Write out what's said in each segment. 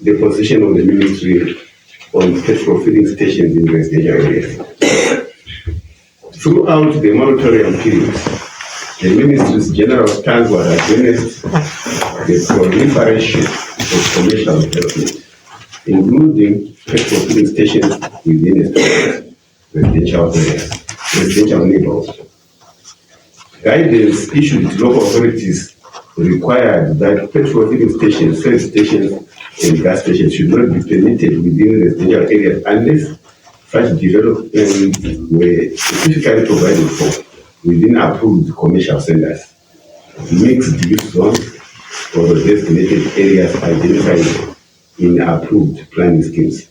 the position of the Ministry on petrol filling stations in residential areas. Throughout the moratorium period, the Ministry's general stance was against the proliferation of commercial development, including petrol filling stations within established residential areas, residential neighborhoods. Guidance issued to local authorities required that petrol filling stations, service stations, and gas stations should not be permitted within residential areas unless such developments were specifically provided for within approved commercial centers, mixed use zones, or designated areas identified in approved planning schemes.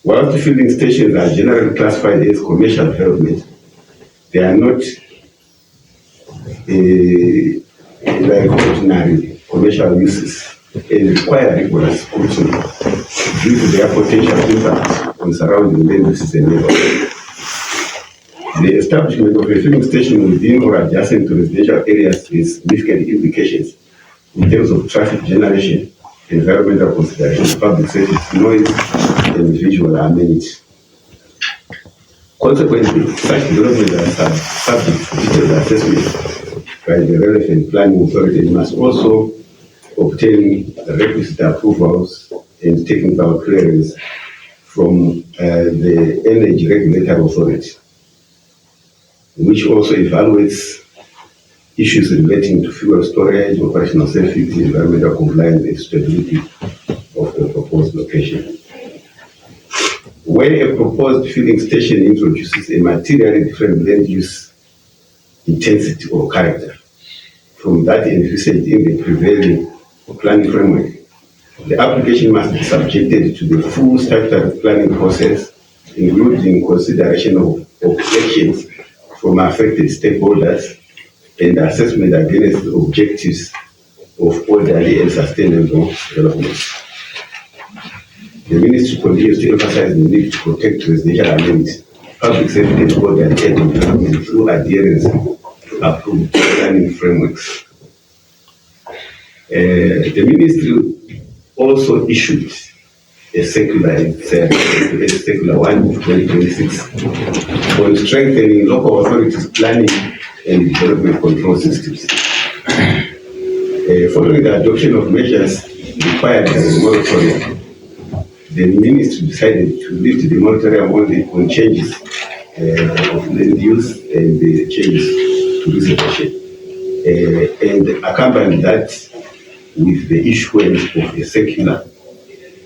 While the filling stations are generally classified as commercial development, they are not like ordinary commercial uses and require rigorous scrutiny due to their potential impact on surrounding land uses and neighborhoods. The establishment of a filling station within or adjacent to residential areas has significant implications in terms of traffic generation, environmental considerations, public safety, noise, and visual amenities. Consequently, such developments are subject to detailed assessment by the relevant planning authority and must also obtain the requisite approvals and technical clearance from the Energy Regulatory Authority, which also evaluates issues relating to fuel storage, operational safety, environmental compliance, and stability of the proposed location. Where a proposed filling station introduces a materially different land use intensity or character from that envisaged in the prevailing planning framework, the application must be subjected to the full statutory planning process, including consideration of objections from affected stakeholders and assessment against the objectives of orderly and sustainable development. The Ministry continues to emphasize the need to protect residential amenities, public safety, and orderly urban development through adherence to approved planning frameworks. The Ministry also issued a circular, circular 1 of 2026 on strengthening local authorities' planning and development control systems. Following the adoption of measures required by the moratorium, the Ministry decided to lift the moratorium only on changes of land use and the changes to reservation, and accompanied that with the issuance of a circular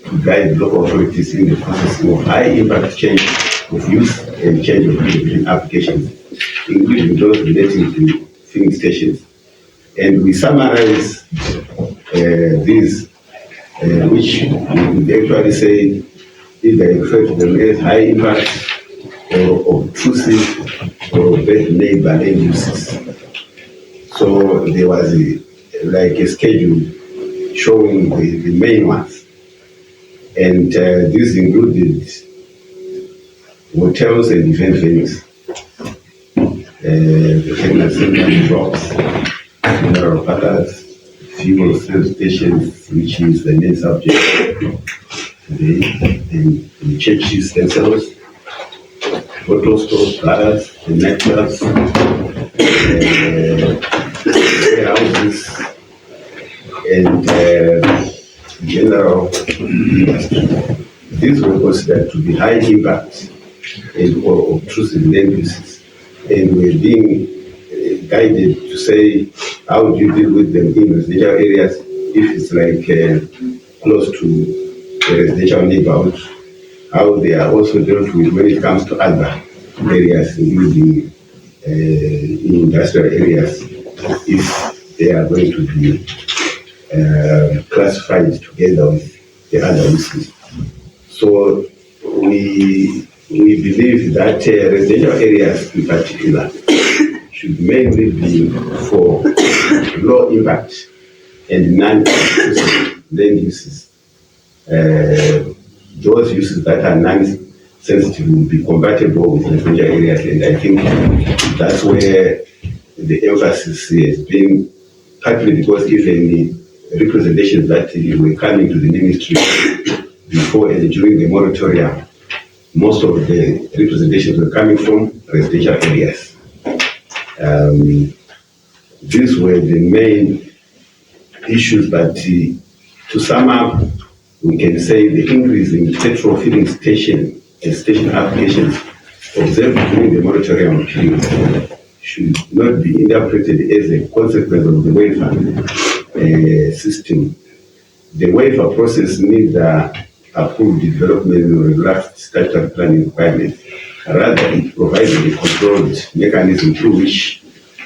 to guide local authorities in the processing of high impact change of use and change of building applications, including those relating to filling stations. And we summarize these, which we could actually say either refer to them as high impact or obtrusive or bad neighbor land uses. So there was a schedule showing the main ones. And these included hotels and event venues, the technical center blocks, mineral parlors, fuel service stations, which is the main subject, the churches themselves, bottle stores, bars, the nightclubs, warehouses, and general industry. These were considered to be high impact and or obtrusive land uses, and were being guided to say how do you deal with them in residential areas if it's close to a residential neighborhood, how they are also dealt with when it comes to other areas, including industrial areas, if they are going to be classified together with the other uses. So we believe that residential areas in particular should mainly be for low impact and non-intrusive land uses. Those uses that are non-sensitive will be compatible with residential areas, and I think that's where the emphasis has been, partly because even representations that were coming to the ministry before and during the moratorium, most of the representations were coming from residential areas. These were the main issues, but to sum up, we can say the increase in petrol filling station and station applications observed during the moratorium period should not be interpreted as a consequence of the waiver system. The waiver process needs approved development or relaxed statutory planning requirements. Rather, it provides a controlled mechanism through which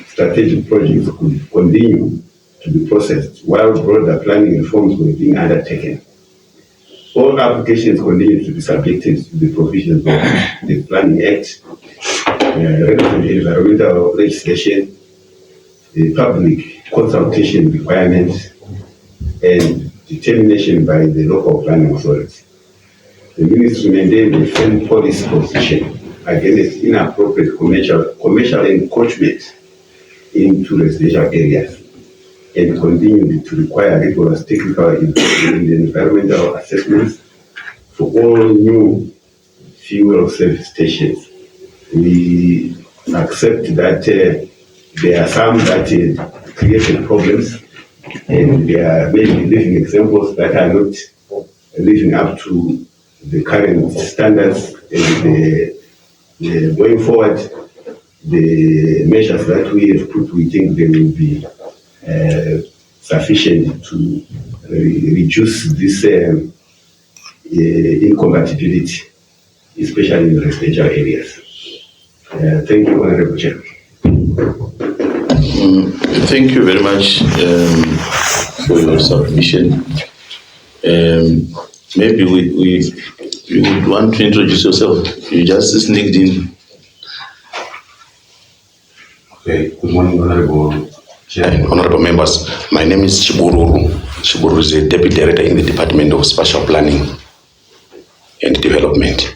strategic projects could continue to be processed while broader planning reforms were being undertaken. All applications continue to be subjected to the provisions of the Planning Act, relevant environmental legislation, the public consultation requirements, and determination by the local planning authority. The ministry maintained a firm policy position against inappropriate commercial encroachment into residential areas, and continued to require rigorous technical and environmental assessments for all new fuel service stations. We accept that there are some that created problems, and there are maybe living examples that are not living up to the current standards, and going forward, the measures that we have put, we think they will be sufficient to reduce this incompatibility, especially in residential areas. Thank you, Honorable Chair. Thank you very much for your submission. Maybe you would want to introduce yourself. You just sneaked in. Okay, good morning, Honorable Chair. Honorable members, my name is Chibururu. Chibururu is a Deputy Director in the Department of Spatial Planning and Development.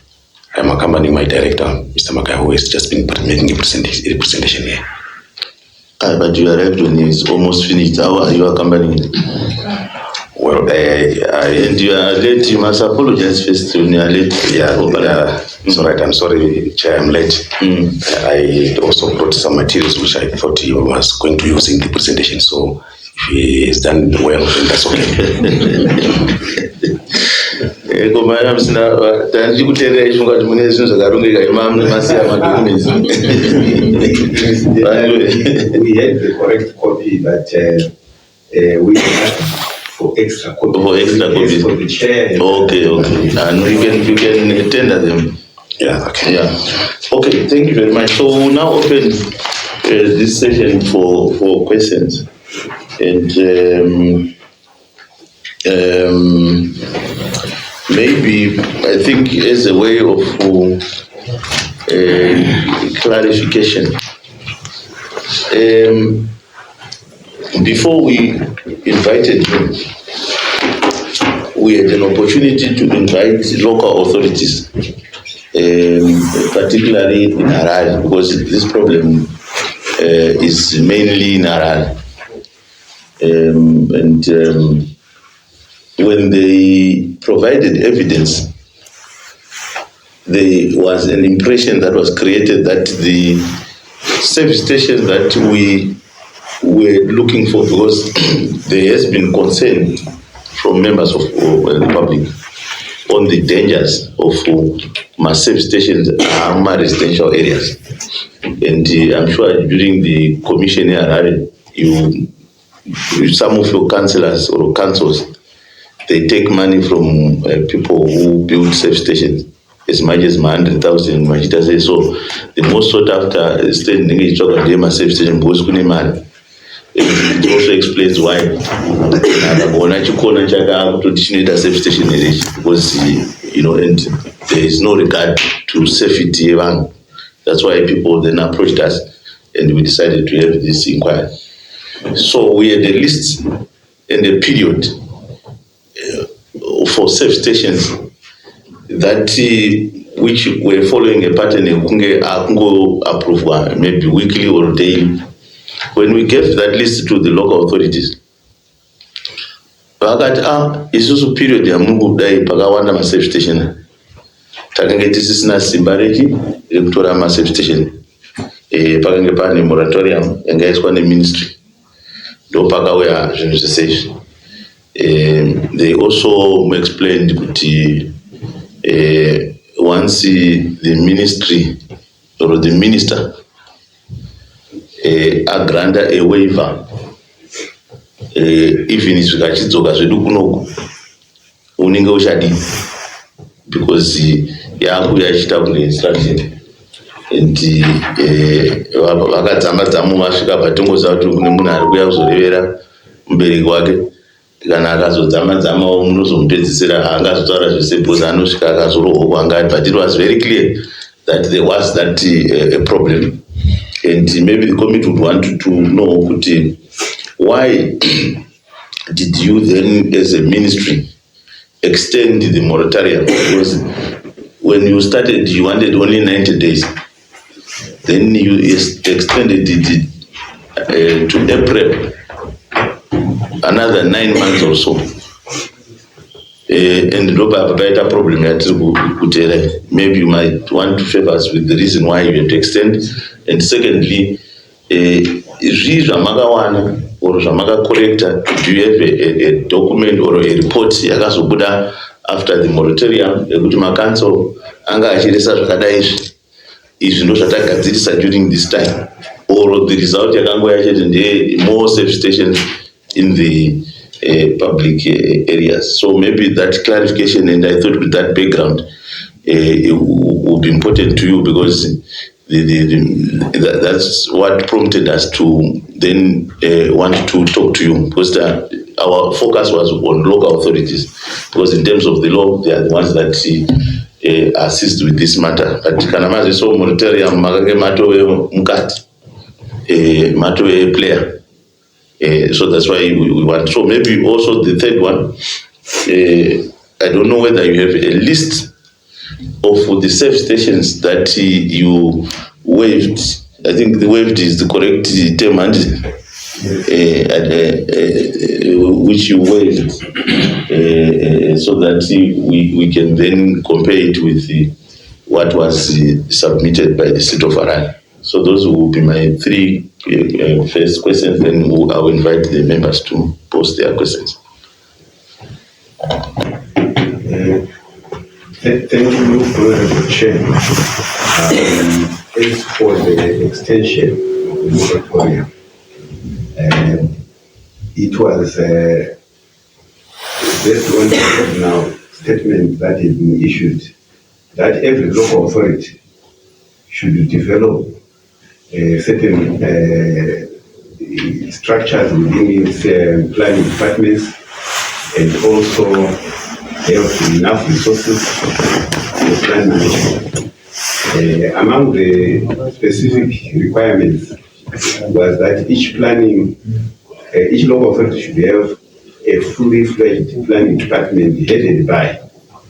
I'm accompanying my Director, Mr. Makai, who has just been making a presentation here. But you arrived when it's almost finished. How are you accompanying? Well, and you are late. You must apologize first when you are late. Yeah, it's all right. I'm sorry, Chair, I'm late. I also brought some materials which I thought he was going to use in the presentation. So if he has done well, then that's okay. We had the correct copy, but we asked for extra copies. For extra copies. For the chair. Okay. And you can tender them. Yeah. Okay. Yeah. Okay. Thank you very much. So we'll now open this session for questions, and maybe I think as a way of clarification. Before we invited you, we had an opportunity to invite local authorities, particularly in Harare, because this problem is mainly in Harare. When they provided evidence, there was an impression that was created that the service station that we were looking for, because there has been concern from members of the public on the dangers of massive stations in residential areas. And I'm sure during the commission here, some of your councillors or councils, they take money from people who build safe stations, as much as 100,000 Majita says. So the most sought after standing is talking about safe station because it also explains why safe station because and there is no regard to safety. That's why people then approached us and we decided to have this inquiry. So we had a list and a period for safe stations that which were following a pattern approved maybe weekly or daily. When we gave that list to the local authorities, vakati isusu period yamuri kudai pakawanda masafe station takange tisisina simba rekutora masafe station. Pakange pane moratorium yanga yaiswa neministry ndo pakauya zvinhu zvese izvi. They also explained kuti once the ministry or the minister agranda a waiver, even zvikachidzoka zvedu kunoku unenge uchadi because yakuya achiita kune instruction and vakadzama vasvika patongoziva kuti kune munhu ari kuya kuzorevera mubereki wake. Kana akazodzama munozomupedzisira haangazotaura zvese because anosvika akazorohwa angati, but it was very clear that there was that a problem, and maybe the committee would want to know kuti why did you then as a ministry extend the moratorium? Because when you started you wanted only 90 days, then you extended it to April, another 9 months or so. And the problem that maybe you might want to favor us with the reason why you have to extend. And secondly, or corrector, do you have a document or a report yakazobuda after the moratorium ekuti makanso anga achiresa zvakadai izvi ndo zvatagadzirisa during this time, or the result yakangoya chete ndeye more safe stations in the public areas? So maybe that clarification, and I thought with that background it would be important to you, because that's what prompted us to then want to talk to you, because our focus was on local authorities, because in terms of the law they are the ones that assist with this matter. But kana mazi so moratorium makake matove mukati matove player. So that's why we want. So maybe also the third one, I don't know whether you have a list of the safe stations that you waived. I think the waived is the correct term, and which you waived, so that we can then compare it with what was submitted by the state of Harare. So those will be my three first questions, then I will invite the members to post their questions. Thank you, Honorable Chair. As for the extension of the moratorium, it was this one now statement that has been issued that every local authority should develop certain structures within its planning departments, and also have enough resources for plan management. Among the specific requirements was that each local authority should have a fully fledged planning department headed by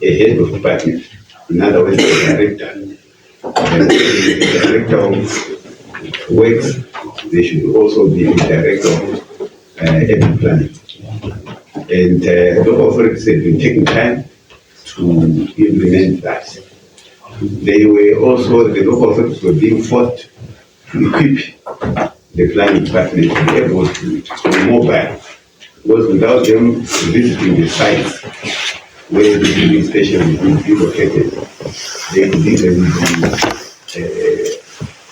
a head of department. In other words, a director. And the director of works, there should also be a director of epic planning. And local authorities have been taking time to implement that. They were also, the local authorities were being forced to equip the planning department to be able to be mobile, because without them visiting the sites where the filling station will be located, they could even be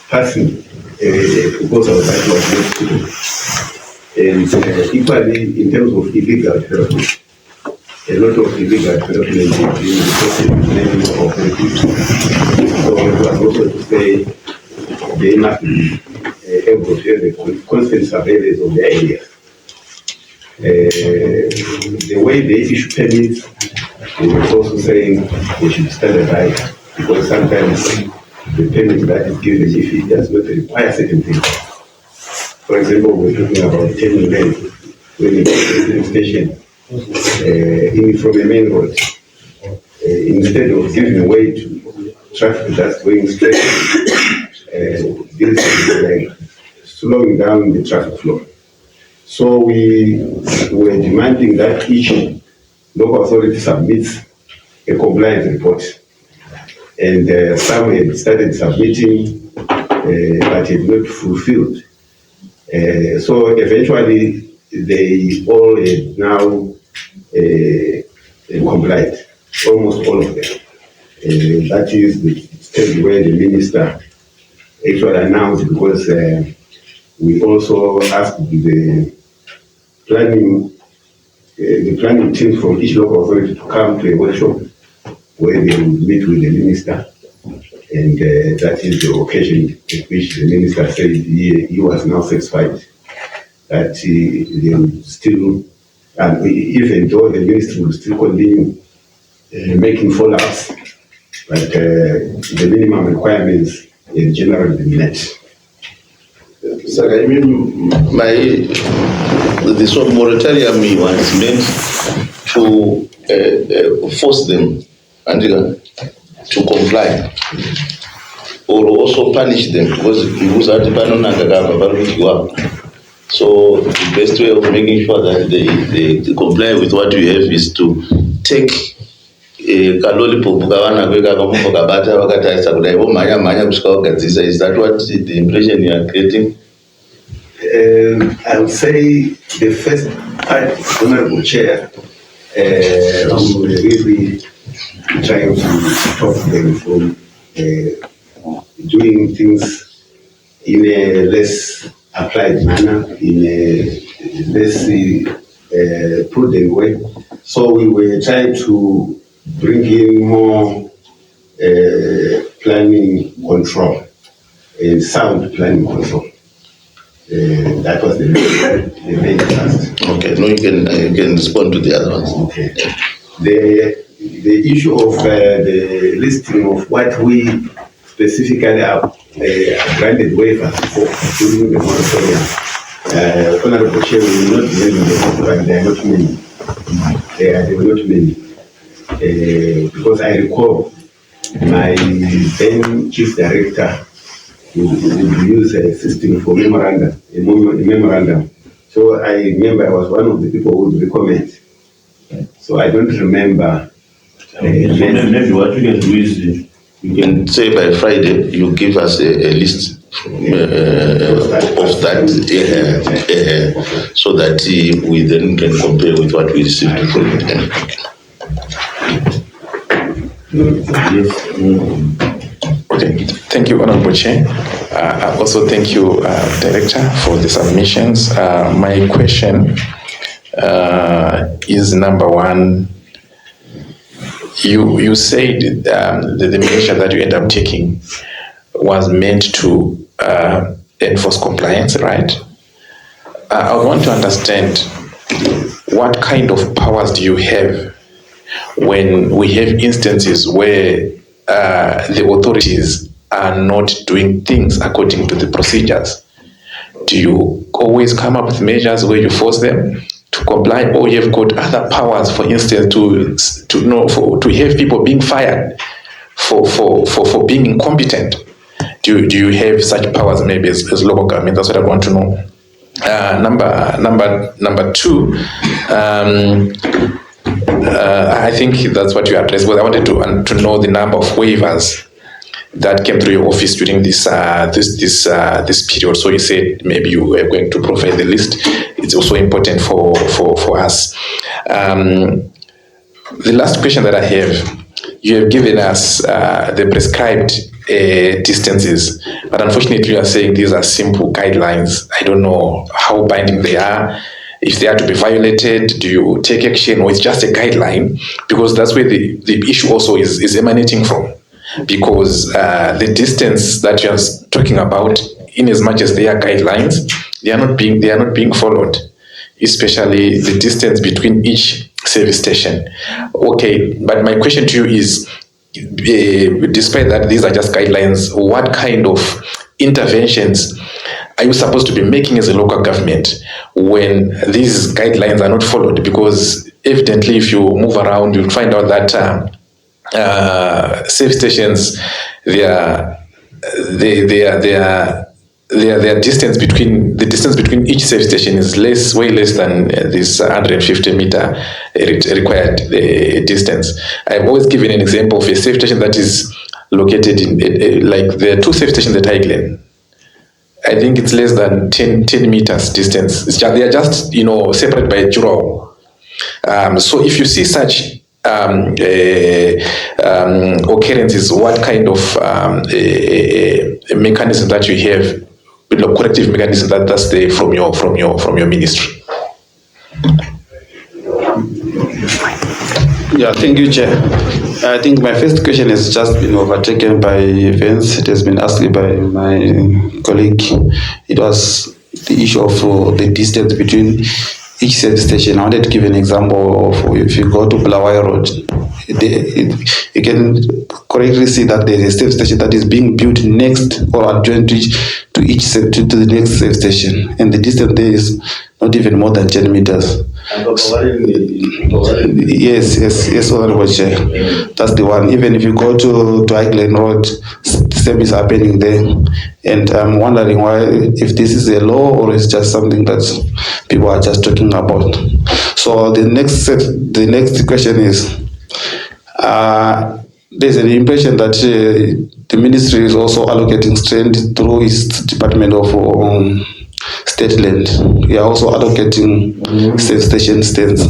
passing a proposal that was not to do. And equally, in terms of illegal development, a lot of illegal development is being reported in many cooperatives. So it was also to say they must be able to have a constant surveillance of their areas. The way they issue permits, they were also saying they should standardize, because sometimes the permit that is given, if it does not require certain things. For example, we're talking about 10 lanes when you go to the station from a main road. Instead of giving way to traffic that's going straight, this is like slowing down the traffic flow. So we were demanding that each local authority submits a compliance report. And some had started submitting, but had not fulfilled. So eventually, they all had now complied, almost all of them. That is the stage where the minister actually announced, because we also asked the planning team from each local authority to come to a workshop where they will meet with the minister. And that is the occasion at which the minister said he was now satisfied that they will still, even though the ministry will still continue making follow-ups, but the minimum requirements in general have been met. So I mean, this moratorium was meant to force them and to comply, or also punish them, because so the best way of making sure that they comply with what we have is to take kalolipopu kavana kwekakamuka kabata vakatarisa kudai vomhanya mhanya kusvika kugadzisa. Is that what the impression you are creating? I would say the first part, Honorable Chair, we were really trying to stop them from doing things in a less applied manner, in a less prudent way. So we were trying to bring in more planning control, sound planning control. That was the main task. Okay, no, you can respond to the other ones. Okay. The issue of the listing of what we specifically have granted waivers for during the moratorium. Honorable Chair, we will not name them, but they are not many. They were not many. Because I recall my then chief director would use a system for memorandum. So I remember I was one of the people who would recommend. So I don't remember. Maybe what we can do is you can say by Friday you give us a list of that, so that we then can compare with what we received from them. Okay, thank you, Honorable Chair. Also, thank you, Director, for the submissions. My question is number one. You said the measure that you end up taking was meant to enforce compliance, right? I want to understand what kind of powers do you have when we have instances where the authorities are not doing things according to the procedures? Do you always come up with measures where you force them to comply, or you've got other powers, for instance, to have people being fired for being incompetent? Do you have such powers maybe as local government? That's what I want to know. Number two, I think that's what you addressed, but I wanted to know the number of waivers that came through your office during this period. So you said maybe you were going to provide the list. It's also important for us. The last question that I have, you have given us the prescribed distances, but unfortunately you are saying these are simple guidelines. I don't know how binding they are. If they are to be violated, do you take action, or it's just a guideline? Because that's where the issue also is emanating from. Because the distance that you are talking about, in as much as they are guidelines, they are not being followed, especially the distance between each service station. Okay, but my question to you is, despite that these are just guidelines, what kind of interventions are you supposed to be making as a local government when these guidelines are not followed? Because evidently, if you move around, you'll find out that service stations, they are their distance between each service station is way less than this 150 meter required distance. I've always given an example of a service station that is located in like there are two service stations at Highland. I think it's less than 10 meters distance. They are just separated by a juror. So if you see such occurrences, what kind of mechanism that you have, corrective mechanism that's there from your ministry? Yeah, thank you, Chair. I think my first question has just been overtaken by events. It has been asked by my colleague. It was the issue of the distance between each service station. I wanted to give an example of if you go to Bulawayo Road, you can correctly see that there is a service station that is being built next or adjoined to the next service station, and the distance there is not even more than 10 meters. Yes, Honorable Chair. That's the one. Even if you go to Highland Road, the same is happening there. And I'm wondering why, if this is a law or it's just something that people are just talking about. So the next question is, there's an impression that the ministry is also allocating strength through its Department of State Land. We are also allocating service station stands.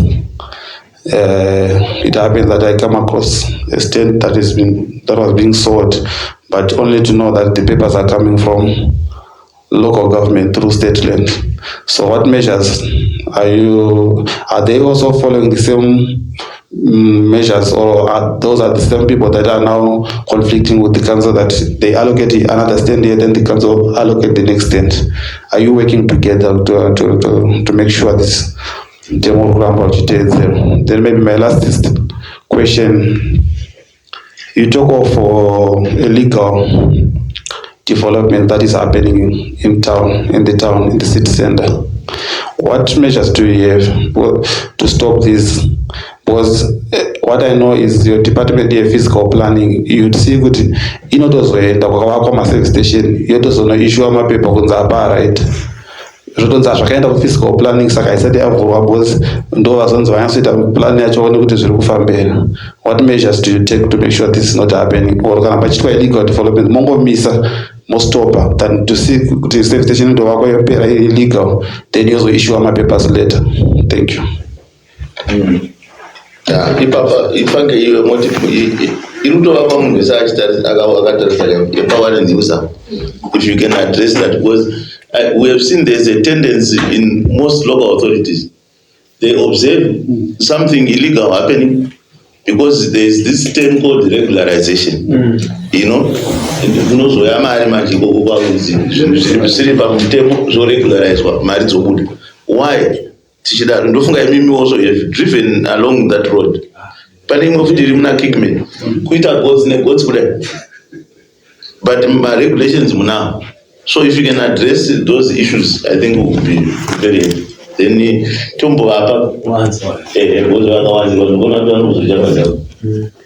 It happened that I come across a stand that was being sold, but only to know that the papers are coming from local government through state land. So what measures are they also following the same measures, or those are the same people that are now conflicting with the council, that they allocate another stand here, then the council allocate the next stand? Are you working together to make sure this demo program is there? Then maybe my last question, you talk of illegal development that is happening in the city center. What measures do you have to stop this? Because what I know is your department of physical planning, you'd see good inotozoenda kwakavakwa service station yotozonoissuwa mapepa kunzi hapaa right, zvotonzi hazvakaenda kuphysical planning, saka haisati yavhurwa because ndo vazonzi vanyasoita plan yacho vaone kuti zviri kufambira. What measures do you take to make sure this is not happening? Or kana pachiitwa illegal development mongomisa mostopa than to see kuti service station indovakwa yopera illegal then yozoissuwa mapapers later? Thank you. Ifange iwe motive irutovakwa munhu wese akatarisa yepower and user. If you can address that, because we have seen there's a tendency in most local authorities, they observe something illegal happening because there's this term called regularization. Unozoya mari manje kokuvaudzi zviri pamutemo zvoregularizwa mari dzobuda. Why? Tichidaro ndofunga imimi also you have driven along that road. Pane imwe futi iri muna Kickman kuita gods negods kudai, but my regulations muna. So if you can address those issues, I think it would be very helpful. Then tombo apa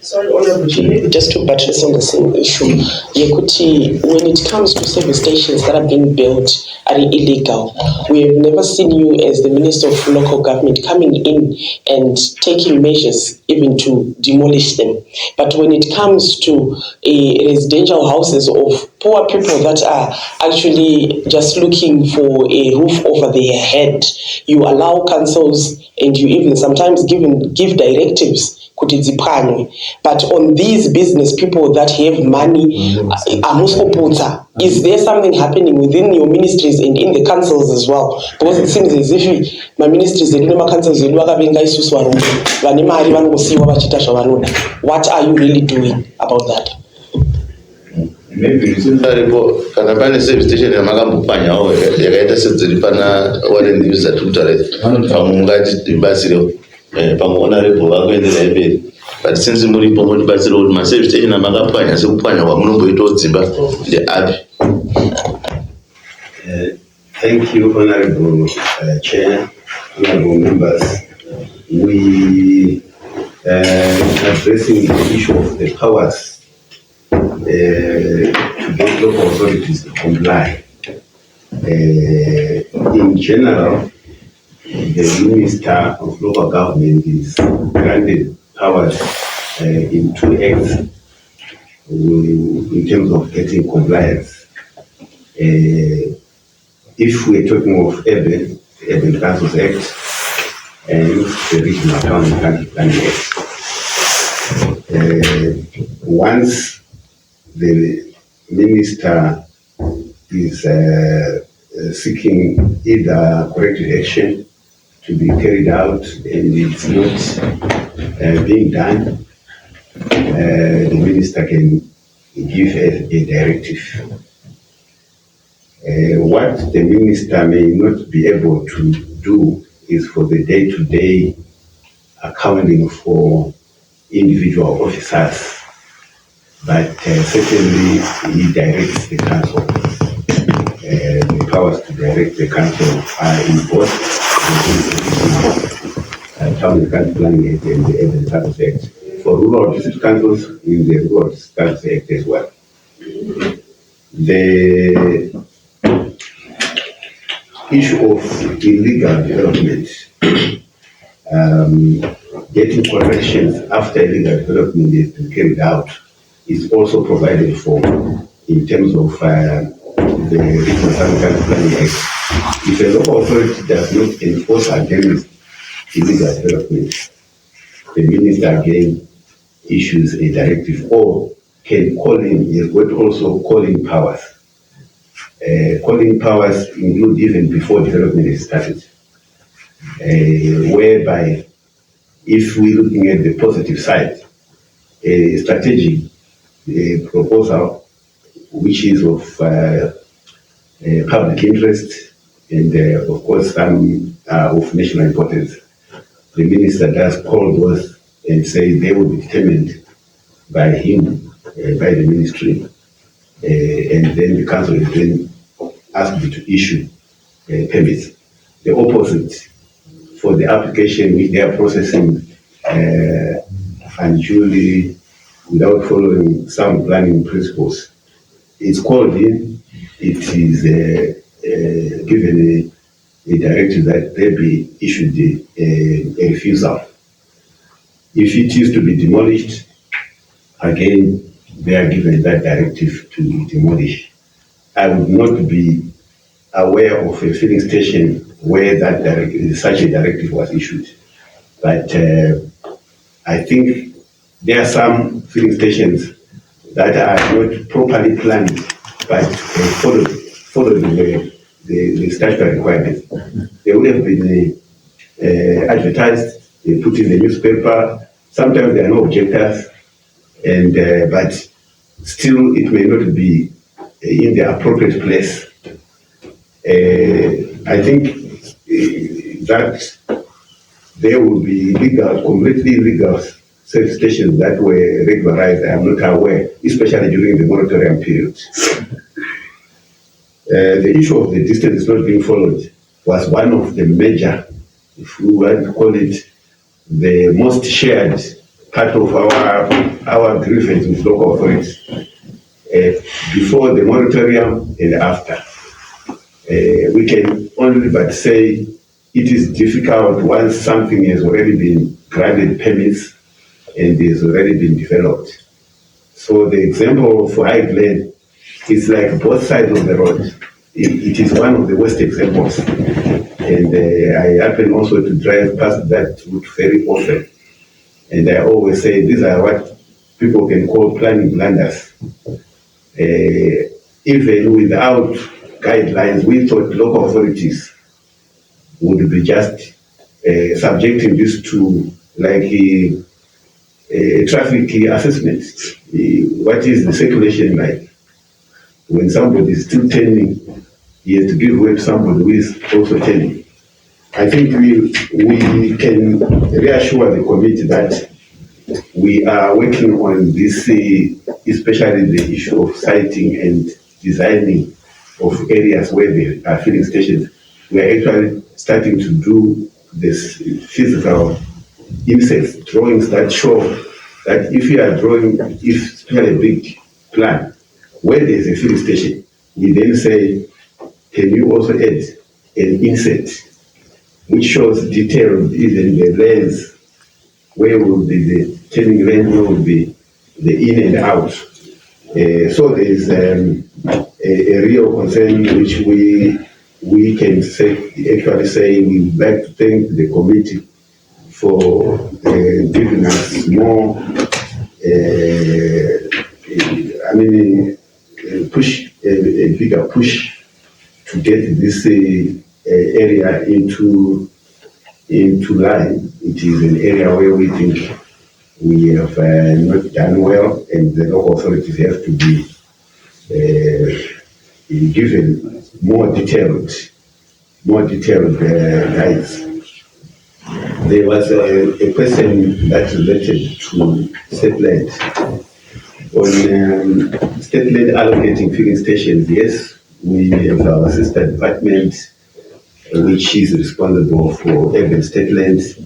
Sorry, Honorable Chair, maybe just to buttress on the same issue. Yekuti, when it comes to service stations that are being built are illegal, we have never seen you as the Minister of Local Government coming in and taking measures even to demolish them. But when it comes to residential houses of poor people that are actually just looking for a roof over their head, you allow councils and you even sometimes give directives. But on these business people that have money, is there something happening within your ministries and in the councils as well? Because it seems as if my ministries and my councils, what are you really doing about that? Maybe kana pane service station yamakambopfanyawo yakaita sedziri pana warrant user pamungati batsiro pamuhonorable vakuendera imberi, but since muripo motibatsira kuti maservice station amakapwanya sekupwanya kwamunomboitawo dzimba ndeapi? Thank you, Honorable Chair, Honorable members. We addressing the issue of the powers to get local authorities to comply. In general, the Minister of Local Government is granted powers in 2 acts in terms of getting compliance. If we're talking of the Urban Councils Act and the Regional Town and Country Planning Act. Once the Minister is seeking either corrective action to be carried out and it's not being done, the Minister can give a directive. What the Minister may not be able to do is for the day-to-day accounting for individual officers, but certainly he directs the council. The powers to direct the council are in both the Town and Country Planning Act and the Urban Councils Act. For rural district councils, in the Rural Councils Act as well. The issue of illegal development, getting corrections after illegal development has been carried out, is also provided for in terms of the Regional Country Planning Act. If a local authority does not enforce against illegal development, the Minister again issues a directive or can call in, he has got also calling powers. Calling powers include even before development is started, whereby if we're looking at the positive side, a strategic proposal which is of public interest and of course some of national importance, the Minister does call those and say they will be determined by him, by the Ministry, and then the Council is then asked to issue permits. The opposite for the application which they are processing unduly without following some planning principles. It's called in, it is given a directive that there be issued a refusal. If it is to be demolished, again, they are given that directive to demolish. I would not be aware of a filling station where that such a directive was issued. But I think there are some filling stations that are not properly planned, but followed the statutory requirements. They would have been advertised, they put in the newspaper. Sometimes there are no objectors, and but still it may not be in the appropriate place. I think that there will be legal, completely illegal service stations that were regularized. I am not aware, especially during the moratorium period. The issue of the distance not being followed was one of the major, if we want to call it, the most shared part of our grievance with local authorities. Before the moratorium and after. We can only but say it is difficult once something has already been granted permits and has already been developed. So the example of High Glen is like both sides of the road. It is one of the worst examples. And I happen also to drive past that route very often. And I always say these are what people can call planning blunders. Even without guidelines, we thought local authorities would be just subjecting this to like a traffic assessment. What is the circulation like? When somebody is still turning, he has to give way to somebody who is also turning. I think we can reassure the committee that we are working on this, especially the issue of siting and designing of areas where there are filling stations. We are actually starting to do this physical insets, drawings that show that if you are drawing, if you have a big plan where there is a filling station, we then say can you also add an insert which shows detailed even the lanes, where will be the turning lane, where will be the in and out. So there is a real concern which we can actually say we would like to thank the committee for giving us more, a bigger push to get this area into line. It is an area where we think we have not done well, and the local authorities have to be given more detailed guides. There was a question that related to state land. On state land allocating filling stations, yes, we have our sister department which is responsible for urban state lands.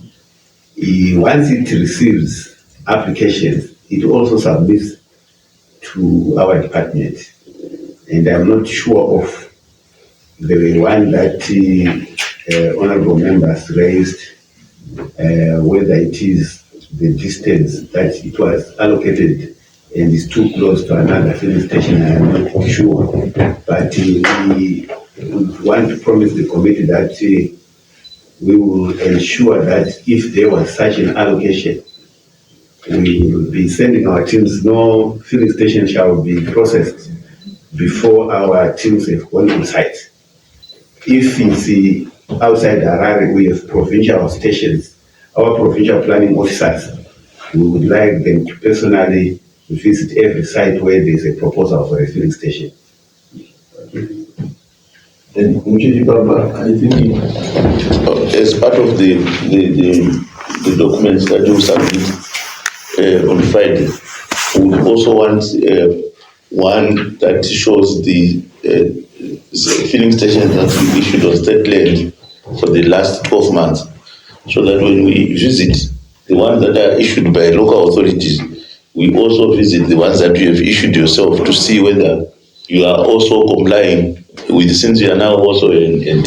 Once it receives applications, it also submits to our department. And I'm not sure of the one that honorable members raised, whether it is the distance that it was allocated and is too close to another filling station. I am not sure. But we want to promise the committee that we will ensure that if there was such an allocation, we will be sending our teams. No filling station shall be processed before our teams have gone on site. If it's outside Harare, we have provincial stations. Our provincial planning officers, we would like them to personally visit every site where there's a proposal for a filling station. And I think as part of the documents that you submit on Friday, we also want one that shows the filling stations that we issued on state land for the last 12 months, so that when we visit the ones that are issued by local authorities, we also visit the ones that you have issued yourself to see whether you are also complying with, since you are now also an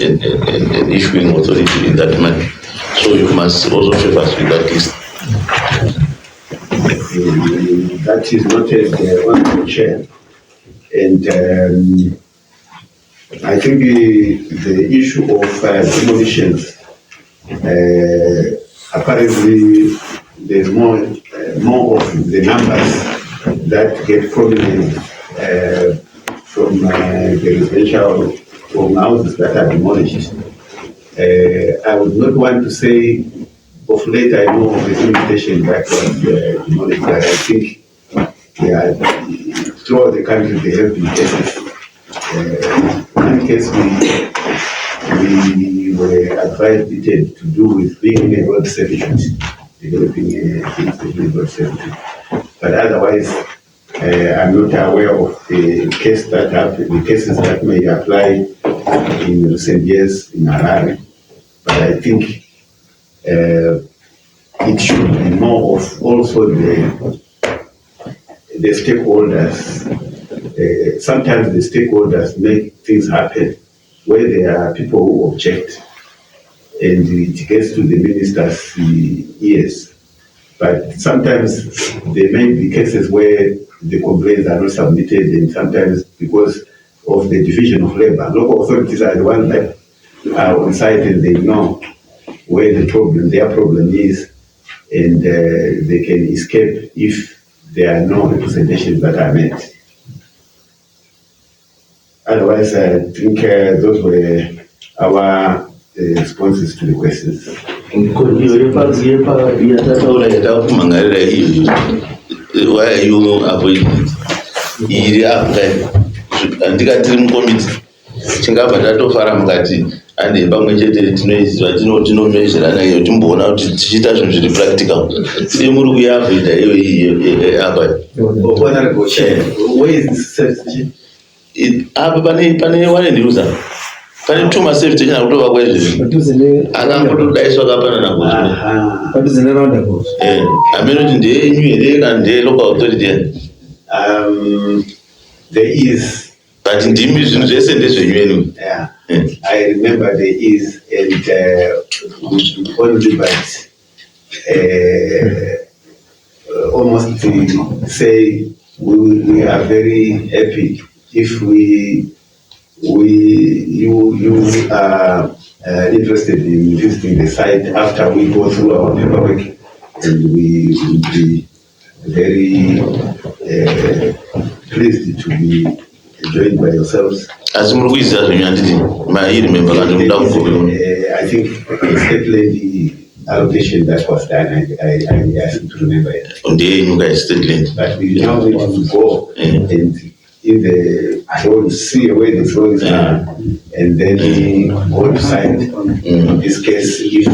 issuing authority in that manner. So you must also favor us with that list. That is noted on the chair. And I think the issue of demolitions, apparently there's more of the numbers that get prominent from the residential from houses that are demolished. I would not want to say of late I know of a filling station that was demolished, but I think throughout the country there have been cases. One case we were advised it to do with being a road servitude, developing a road servitude. But otherwise, I'm not aware of the cases that may apply in recent years in Harare. But I think it should be more of also the stakeholders. Sometimes the stakeholders make things happen where there are people who object, and it gets to the minister's ears. But sometimes there may be cases where the complaints are not submitted, and sometimes because of the division of labor, local authorities are the ones that are on site and they know where their problem is, and they can escape if there are no representations that are met. Otherwise, I think those were our responses to the questions. Why are you avoiding it? Andikatiri mukomiti chingabva tatofara mukati ande pamwe chete tinomezherana iyo timboona kuti tichiita zvinhu zviri practical sei muri kuiavhoida iyo apa apa pane one and user, pane tuma safety chana kutova kwezviri akangotodaiswa kapanana kuti amene kuti ndeyenyu here kana ndeye local authority. There is But in the mission, they said this when Yeah. I remember there is, and we only but almost to say we are very happy if you are interested in visiting the site after we go through our paperwork, and we will be very pleased to be joined by yourselves. as Muruiz remember I think it's definitely allocation that was done. I seem to remember it. on the you guys still But we now need to go and in the roads, see where the roads are, and then go to site. In this case, if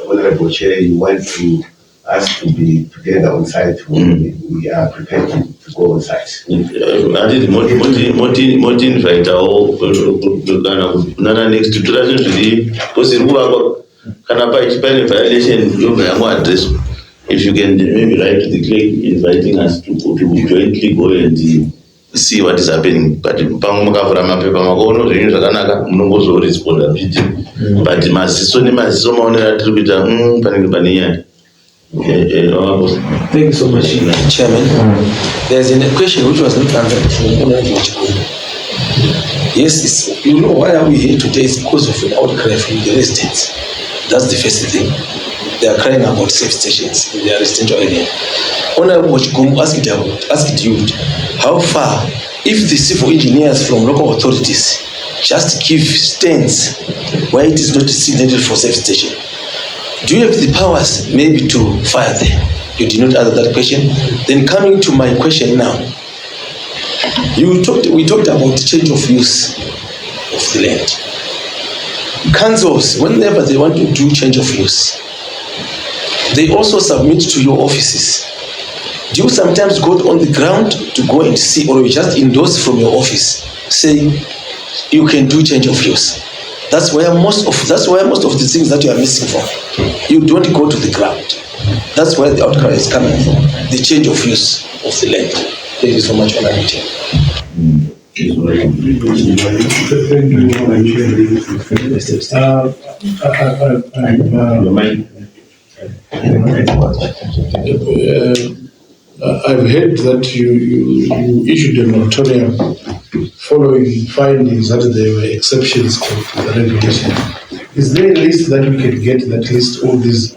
Honorable Chair, you want to us to be together on site, we are prepared to go on site. I did Moti invite our next to really because in Canapa violation you address. If you can maybe write to the clerk inviting us to jointly go and see what is happening. But Pamukavra paper Magono, no respond. But Masoni Masomona attributor Panipania. Thank you so much, Chairman. There's a question which was not answered. Yes, you know why are we here today? It's because of an outcry from the residents. That's the first thing. They are crying about safe stations in their residential area. Honorable Chigum asked you how far, if the civil engineers from local authorities just give stands where it is not designated for safe station, do you have the powers maybe to fire them? You did not answer that question. Then coming to my question now, we talked about the change of use of the land. Councils, whenever they want to do change of use, they also submit to your offices. Do you sometimes go on the ground to go and see, or you just endorse from your office, saying you can do change of use? That's where most of the things that you are missing from. You don't go to the ground. That's where the outcry is coming from. The change of use of the land. Thank you so much for that. I've heard that you issued a moratorium following findings that there were exceptions to the regulation. Is there a list that we can get that lists all these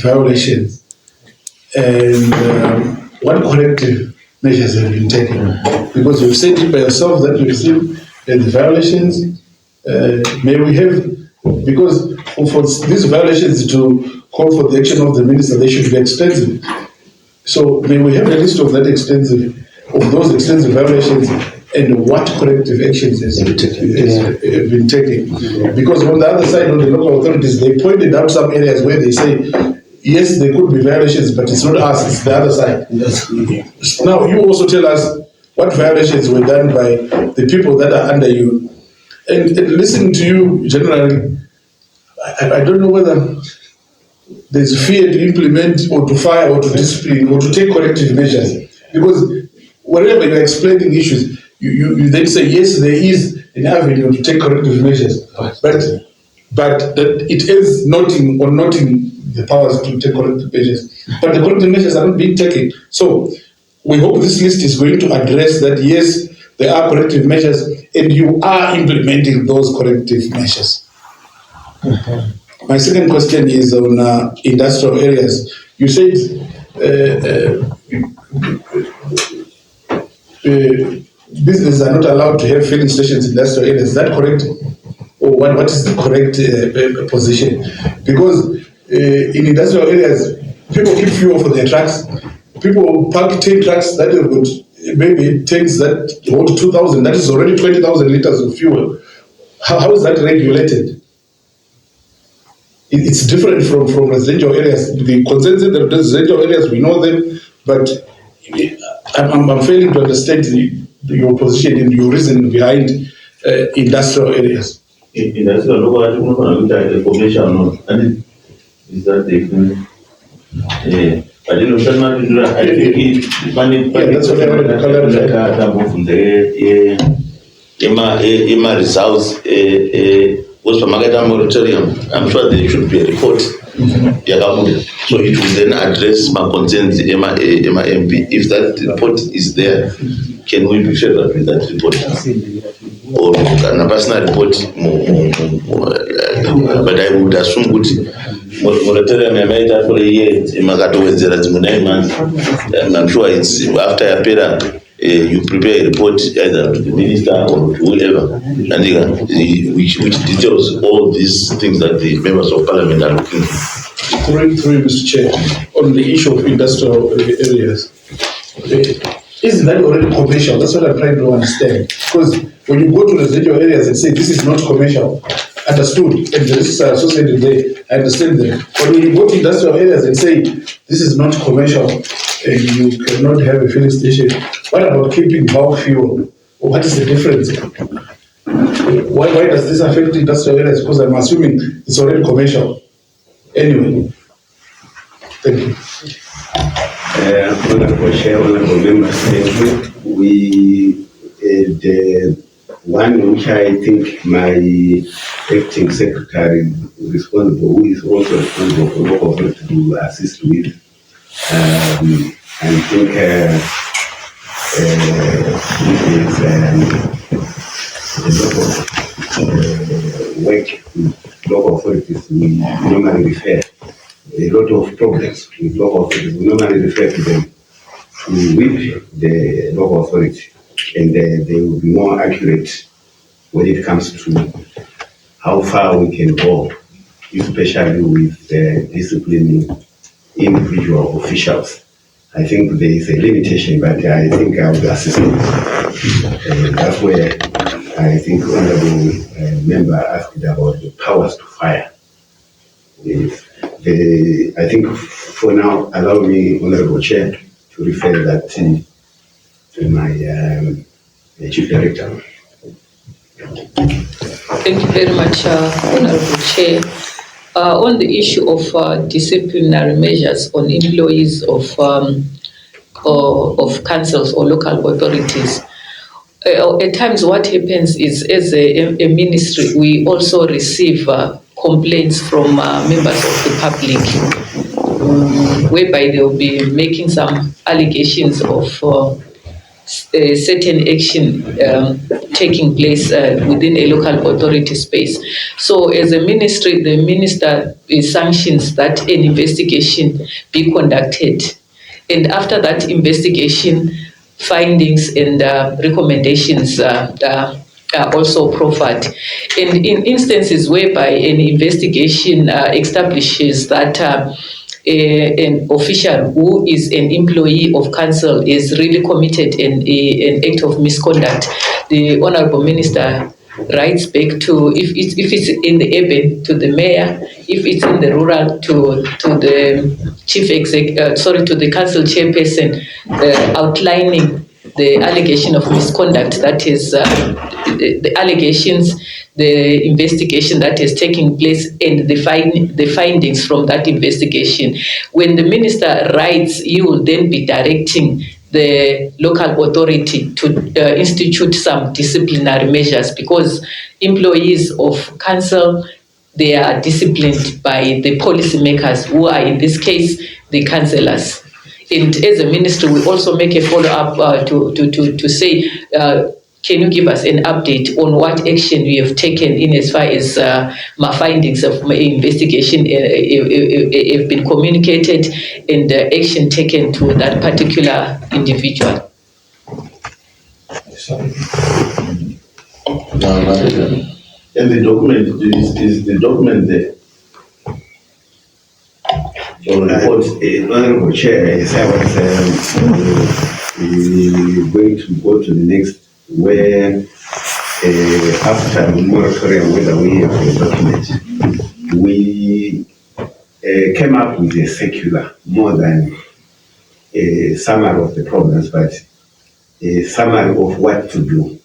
violations? And what corrective measures have been taken? Because you've said it by yourself that you've seen the violations. May we have, because for these violations to call for the action of the minister, they should be extensive. So may we have a list of those extensive violations and what corrective actions has been taken? Because on the other side, on the local authorities, they pointed out some areas where they say, yes, there could be violations, but it's not us, it's the other side. Now, you also tell us what violations were done by the people that are under you. And listening to you generally, I don't know whether there's fear to implement or to fire or to discipline or to take corrective measures. Because wherever you're explaining issues, you then say, yes, there is an avenue to take corrective measures. But that it is noting the powers to take corrective measures. But the corrective measures are not being taken. So we hope this list is going to address that, yes, there are corrective measures and you are implementing those corrective measures. My second question is on industrial areas. You said businesses are not allowed to have filling stations in industrial areas. Is that correct? Or what is the correct position? Because in industrial areas, people keep fuel for their trucks. People park 10 trucks that have got maybe tanks that hold 2,000. That is already 20,000 liters of fuel. How is that regulated? It's different from residential areas. The concerns in the residential areas, we know them, but I'm failing to understand your position and your reason behind industrial areas. Industrial local information is that But you know, some I think that's what I wanted to Emma results was from Magata moratorium. I'm sure there should be a report. So it will then address my concerns, Emma MP. If that report is there, can we be favored with that report? Or can a personal report? But I would assume good moratorium I made that for a year. Magato was there as 9 months. I'm sure it's after a period. You prepare a report either to the minister or to whoever, and which details all these things that the members of parliament are looking for. Through Mr. Chair, on the issue of industrial areas, isn't that already commercial? That's what I'm trying to understand. Because when you go to residential areas and say this is not commercial, understood, and the risks are associated there, I understand them. But when you go to industrial areas and say this is not commercial and you cannot have a filling station, what about keeping biofuel? What is the difference? Why does this affect industrial areas? Because I'm assuming it's already commercial. Anyway, thank you. Honorable Chair, honorable members, thank you. We the one which I think my acting secretary responsible, who is also responsible for local government to assist with. I think this is a lot of work with local authorities. We normally refer a lot of problems with local authorities. We normally refer to them with the local authority, and they will be more accurate when it comes to how far we can go, especially with disciplining individual officials. I think there is a limitation, but I think I would assist them. That's where I think honorable member asked about the powers to fire. I think for now, allow me, honorable chair, to refer that to my chief director. Thank you very much, honorable chair. On the issue of disciplinary measures on employees of councils or local authorities, at times what happens is, as a ministry, we also receive complaints from members of the public, whereby they will be making some allegations of certain action taking place within a local authority space. So as a ministry, the minister sanctions that an investigation be conducted. And after that investigation, findings and recommendations are also proffered. And in instances whereby an investigation establishes that an official who is an employee of council is really committed an act of misconduct, the honourable minister writes back to, if it's in the urban, to the mayor, if it's in the rural, to the to the council chairperson, outlining the allegation of misconduct, that is the allegations, the investigation that is taking place, and the findings from that investigation. When the minister writes, you will then be directing the local authority to institute some disciplinary measures, because employees of council, they are disciplined by the policymakers, who are in this case the councillors. And as a ministry, we also make a follow-up to say, can you give us an update on what action we have taken in as far as my findings of my investigation have been communicated, and action taken to that particular individual. And the document is the document there. Honorable Chair, as I was going to go to the next, where after the moratorium, whether we have a document, we came up with a circular, more than a summary of the problems, but a summary of what to do.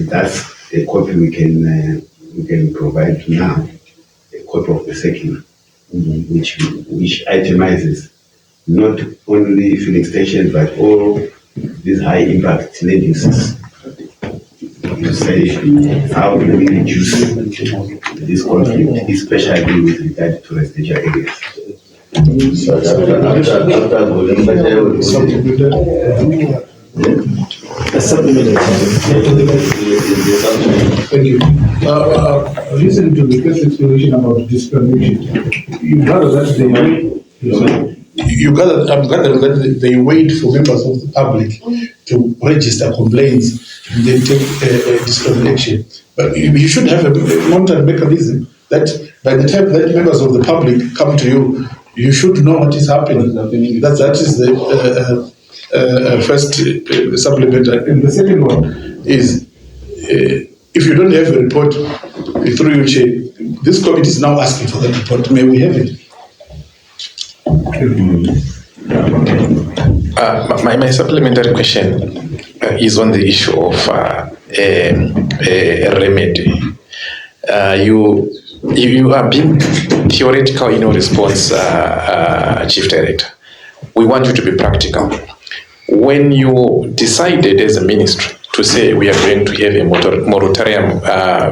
That's a copy we can provide now, a copy of the circular, which itemizes not only filling stations, but all these high impact land uses. You say, how do we reduce this conflict, especially with regard to residential areas? Thank you. Listen to the first explanation about discrimination. You gather that I'm gathering that they wait for members of the public to register complaints and then take discrimination. But you should have a monitoring mechanism that by the time that members of the public come to you, you should know what is happening. That is the first supplement. And the second one is if you don't have a report through your chair, this committee is now asking for that report. May we have it? My supplementary question is on the issue of a remedy. You are being theoretical in your response, Chief Director. We want you to be practical. When you decided as a ministry to say we are going to have a moratorium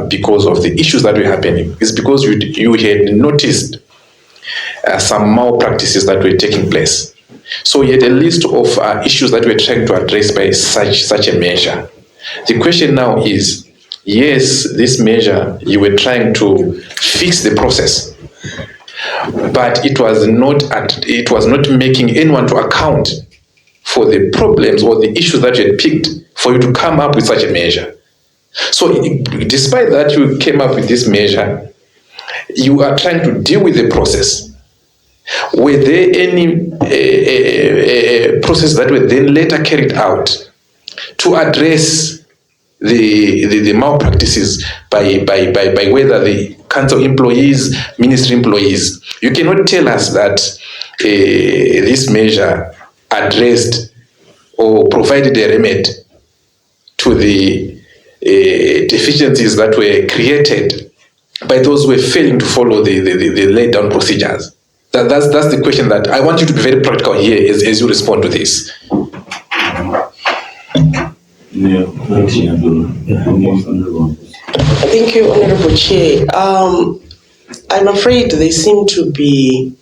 because of the issues that were happening, it's because you had noticed some malpractices that were taking place. So you had a list of issues that we're trying to address by such a measure. The question now is, yes, this measure, you were trying to fix the process, but it was not making anyone to account for the problems or the issues that you had picked for you to come up with such a measure. So despite that you came up with this measure, you are trying to deal with the process. Were there any process that were then later carried out to address the malpractices by whether the council employees, ministry employees? You cannot tell us that this measure addressed or provided a remedy to the deficiencies that were created by those who were failing to follow the laid down procedures. That's the question that I want you to be very practical here as you respond to this. Thank you, Honorable Chair. I'm afraid they seem to be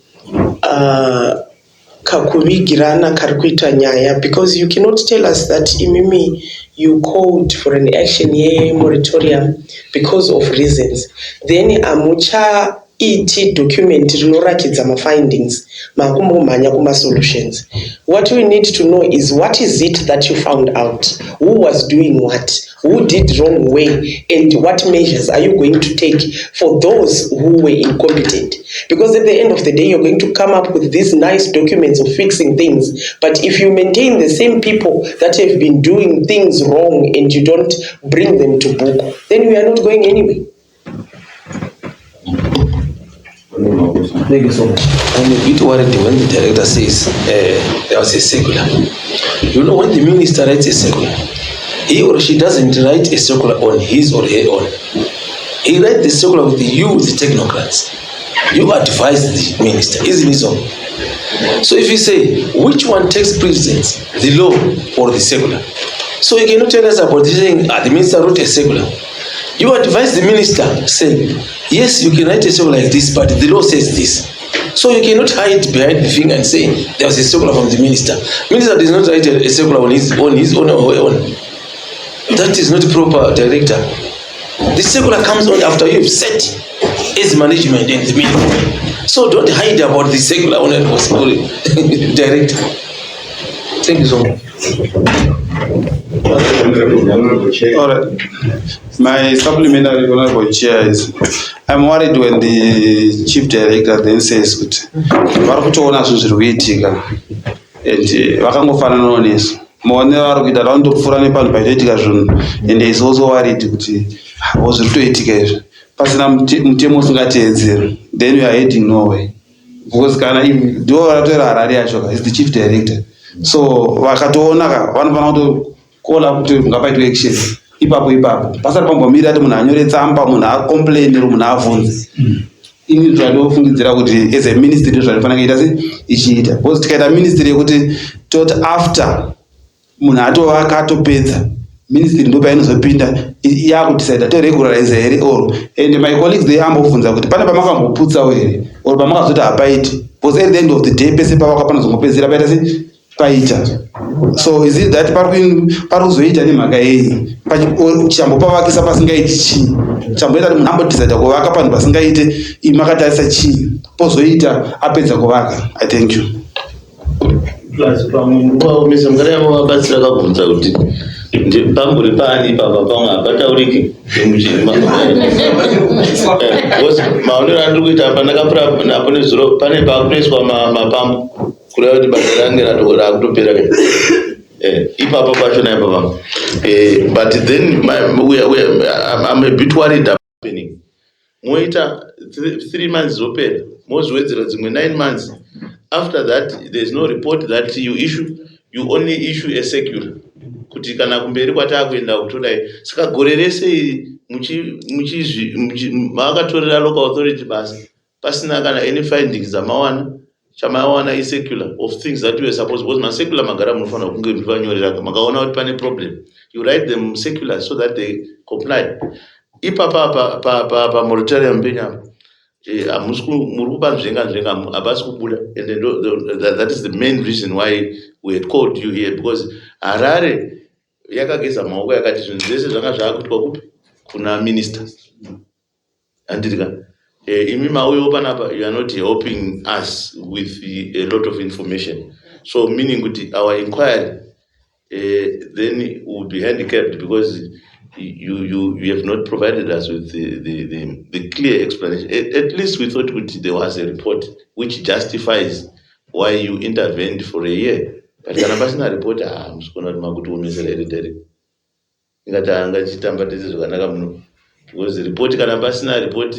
kakuvigirana karikuita nyaya, because you cannot tell us that imimi you called for an action here moratorium because of reasons, then amucha iti document rinoratidza mafindings makumbomhanya kuma-solutions. What we need to know is what is it that you found out, who was doing what, who did wrong way, and what measures are you going to take for those who were incompetent. Because at the end of the day, you're going to come up with these nice documents of fixing things, but if you maintain the same people that have been doing things wrong and you don't bring them to book, then we are not going anywhere. Thank you so much. I'm a bit worried when the director says there was a circular. You know, when the minister writes a circular, he or she doesn't write a circular on his or her own. He writes the circular with you, the technocrats. You advise the minister, isn't it so? So if you say, which one takes precedence, the law or the circular? So you cannot tell us about this saying, the minister wrote a circular. You advise the minister, saying, yes, you can write a circular like this, but the law says this. So you cannot hide behind the finger and say, there was a circular from the minister. Minister does not write a circular on his own or her own. That is not proper, director. The circular comes on after you've set as management and the ministry. So don't hide about the circular on a director. Thank you so much. All right. My supplementary, Honorable Chair, is I'm worried when the Chief Director then says varikutoona zvinhu zviri kuitika and vakangofananawo nesu muone vari kuita raundopfuura nepanhu paitoitika zvinhu and is also worried kuti zviri kutoitika izvi pasina mutemo usingateedzerwi, then we are heading nowhere, because kana ndivo varatora Harare yacho is the Chief Director. So vakatoona vanofanira kutokola kuti ngapaitwe action ipapo pasati pambomira ati munhu anyore tsamba, munhu acomplainero, munhu avhunze. ini zvanofungidzira kuti as a ministry zvanofanira kuita ichiita, because tikaita ministry yekuti toti after munhu atovaka atopedza ministry ndo painozopinda yakudecida to regularize here or, and my colleagues they ambobvunza kuti pane pamakamboputsawo here or pamakazoti hapaiti, because at the end of the day pese pavaka panozongopedzera paita paita. So is it that pari kuzoita nemhaka yei chambopavakisa pasingaiti chii, chamboita kuti munhu ambodecida kuvaka panhu pasingaite makatarisa chii pozoita apedza kuvaka. I thank you. Plus pamwe nguva umese mugara yamabatsira akabvunza kuti pamburi pani papa pamwe hapatauriki maonero andiri kuita apa ndakapura napo nezuro pane pakunoiswa mapambu kureva kuti basa range rakutopera kai ipapa pachona ipapa. But then I'm a bit worried happening. Moita 3 months zopera mozowedzera dzimwe 9 months. After that, there is no report that you issue. You only issue a secular. Kuti kana kumberi kwatakuenda kutodai. Saka gore rese makatorera local authority basi. Pasina kana any findings amawana. Chamawana is secular of things that you are supposed, because ma secular magara munofanira kunge muchivanyorera makaona kuti pane problem. You write them secular so that they comply. Ipapa pa moratorium penya. And that is the main reason why we had called you here, because Harare yakageza maoko yakati zvinhu zvese zvanga zvakutwa kupi kuna ministers andirika imi mauyo panapa, you are not helping us with a lot of information, so meaning kuti our inquiry then would be handicapped because you have not provided us with the clear explanation. At least we thought there was a report which justifies why you intervened for a year. But kana pasina report musikona kuti makutoomesera heredere ingatanga chitambatese zvakanaka muno, because the report kana pasina report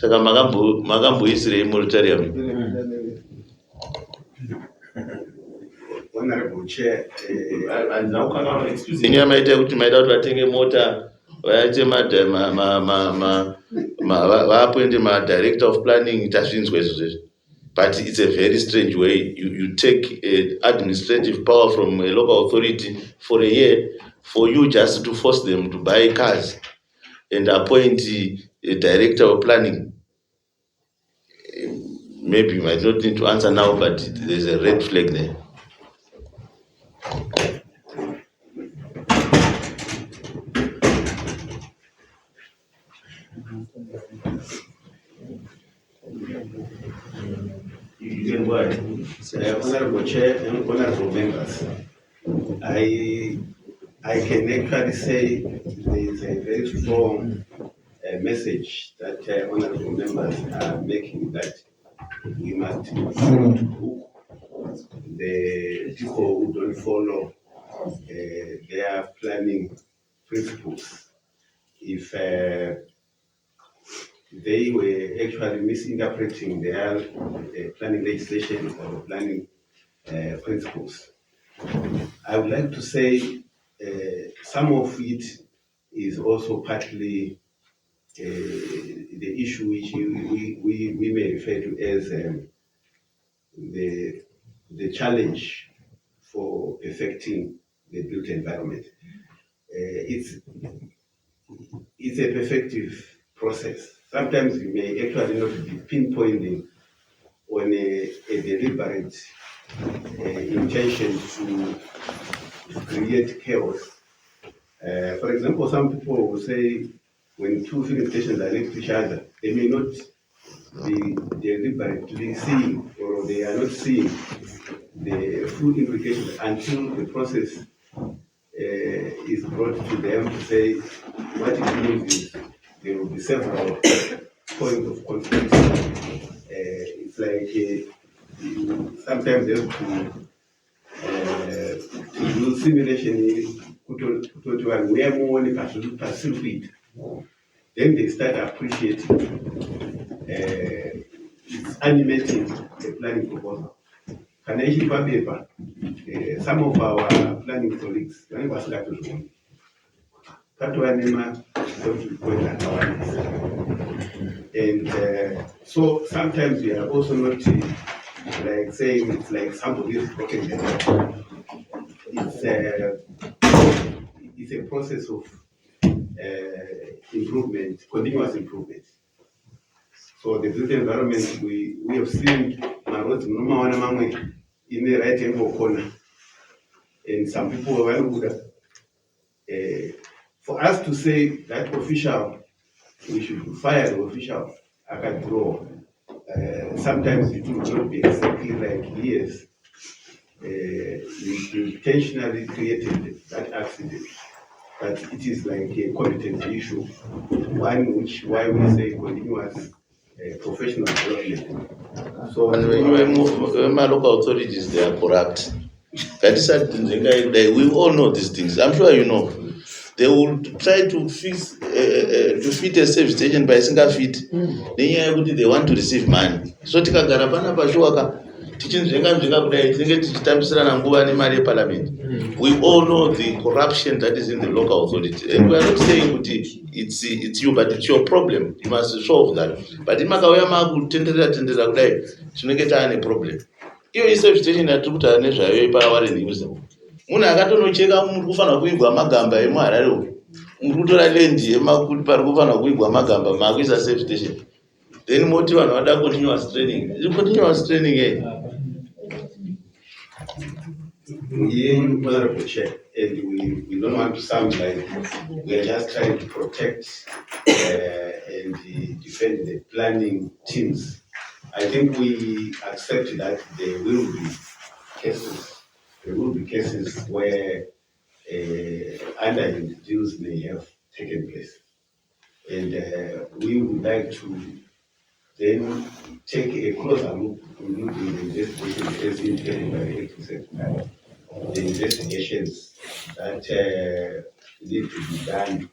saka makamboisirei moratorium. Honorable Chair, inyama ita kuti maida kuti vatenge mota vaite vaappointe director of planning tazvinzwa izvozvo. But it's a very strange way you take administrative power from a local authority for a year for you just to force them to buy cars and appoint a director of planning. Maybe you might not need to answer now, but there's a red flag there. Honorable Chair and honorable members, I can actually say there is a very strong message that honorable members are making, that we must book the people who don't follow their planning principles. If they were actually misinterpreting their planning legislation or planning principles. I would like to say some of it is also partly the issue which we may refer to as the challenge for affecting the built environment. It's a perfective process. Sometimes you may actually not be pinpointing on a deliberate intention to create chaos. For example, some people will say when two filling stations are next to each other, they may not be deliberately seeing, or they are not seeing the full implications until the process is brought to them to say what it means is there will be several points of conflict. It's like sometimes they have to do simulation where more perceive. Then they start appreciating it's animating the planning proposal. Some of our planning colleagues, And so sometimes we are also not like saying it's like somebody is broken the law. It's a process of improvement, continuous improvement. So the built environment, we have seen roads in the right angle corner, and some people were for us to say that official, we should fire the official. I can draw. Sometimes it will not be exactly like yes, we intentionally created that accident, but it is like a competency issue, one which why we say continuous professional development. So And when my local authorities, they are corrupt. We all know these things. I'm sure you know. They will try to fix to fit a service station by single feet. Then they want to receive money. So tikagara pana pashuaka tichinzvenga kudai tinenge tichitambisirana nguva nemari yeparliament. We all know the corruption that is in the local authority. And we are not saying that it's you, but it's your problem. You must solve that. But in makauya makutendera kudai tinenge taane problem. Iyo service station yatiri kuti nezvayo iParliament news. Munhu akatonocheka muri kufanira kuigwa magamba emuHarare uyu. Muri kutora land yemakuti pari kufanira kuigwa magamba makuisa service station. Then moti vanhu vada continuous training. Continuous training you honorable chair, and we don't want to sound like we are just trying to protect and defend the planning teams. I think we accept that there will be cases. There will be cases where underhand deals may have taken place, and we would like to then take a closer look in the investigation as indicated by the executive, the investigations that need to be done